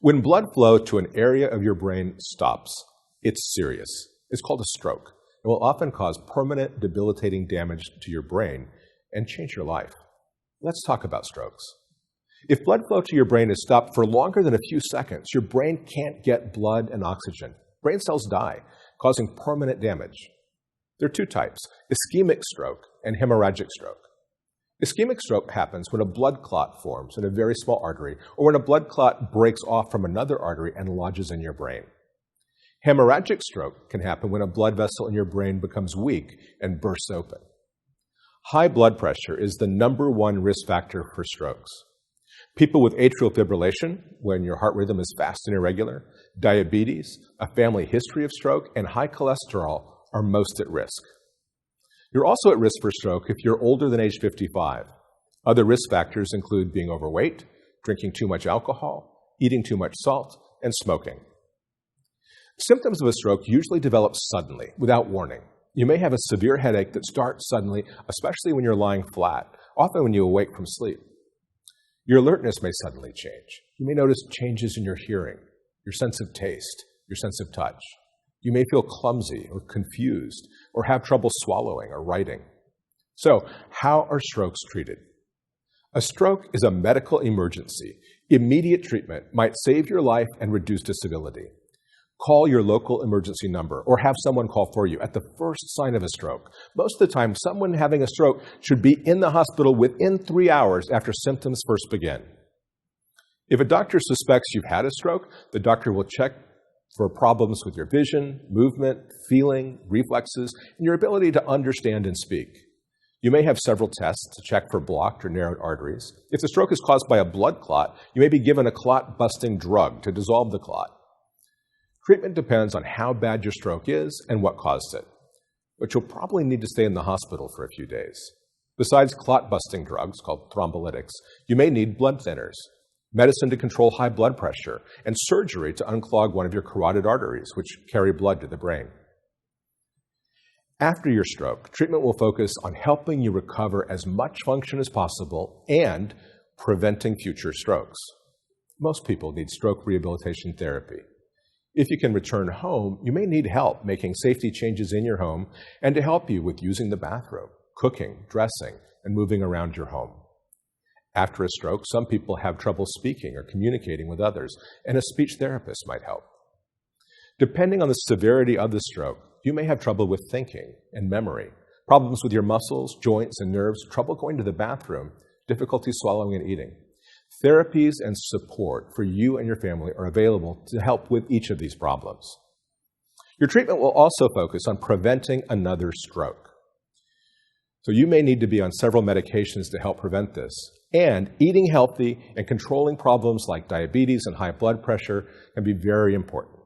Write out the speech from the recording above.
When blood flow to an area of your brain stops, it's serious. It's called a stroke. It will often cause permanent, debilitating damage to your brain and change your life. Let's talk about strokes. If blood flow to your brain is stopped for longer than a few seconds, your brain can't get blood and oxygen. Brain cells die, causing permanent damage. There are two types, ischemic stroke and hemorrhagic stroke. Ischemic stroke happens when a blood clot forms in a very small artery or when a blood clot breaks off from another artery and lodges in your brain. Hemorrhagic stroke can happen when a blood vessel in your brain becomes weak and bursts open. High blood pressure is the #1 risk factor for strokes. People with atrial fibrillation, when your heart rhythm is fast and irregular, diabetes, a family history of stroke, and high cholesterol are most at risk. You're also at risk for stroke if you're older than age 55. Other risk factors include being overweight, drinking too much alcohol, eating too much salt, and smoking. Symptoms of a stroke usually develop suddenly, without warning. You may have a severe headache that starts suddenly, especially when you're lying flat, often when you awake from sleep. Your alertness may suddenly change. You may notice changes in your hearing, your sense of taste, your sense of touch. You may feel clumsy or confused or have trouble swallowing or writing. So, how are strokes treated? A stroke is a medical emergency. Immediate treatment might save your life and reduce disability. Call your local emergency number or have someone call for you at the first sign of a stroke. Most of the time, someone having a stroke should be in the hospital within 3 hours after symptoms first begin. If a doctor suspects you've had a stroke, the doctor will check for problems with your vision, movement, feeling, reflexes, and your ability to understand and speak. You may have several tests to check for blocked or narrowed arteries. If the stroke is caused by a blood clot, you may be given a clot-busting drug to dissolve the clot. Treatment depends on how bad your stroke is and what caused it, but you'll probably need to stay in the hospital for a few days. Besides clot-busting drugs, called thrombolytics, you may need blood thinners, medicine to control high blood pressure, and surgery to unclog one of your carotid arteries, which carry blood to the brain. After your stroke, treatment will focus on helping you recover as much function as possible and preventing future strokes. Most people need stroke rehabilitation therapy. If you can return home, you may need help making safety changes in your home and to help you with using the bathroom, cooking, dressing, and moving around your home. After a stroke, some people have trouble speaking or communicating with others, and a speech therapist might help. Depending on the severity of the stroke, you may have trouble with thinking and memory, problems with your muscles, joints, and nerves, trouble going to the bathroom, difficulty swallowing and eating. Therapies and support for you and your family are available to help with each of these problems. Your treatment will also focus on preventing another stroke. So you may need to be on several medications to help prevent this. And eating healthy and controlling problems like diabetes and high blood pressure can be very important.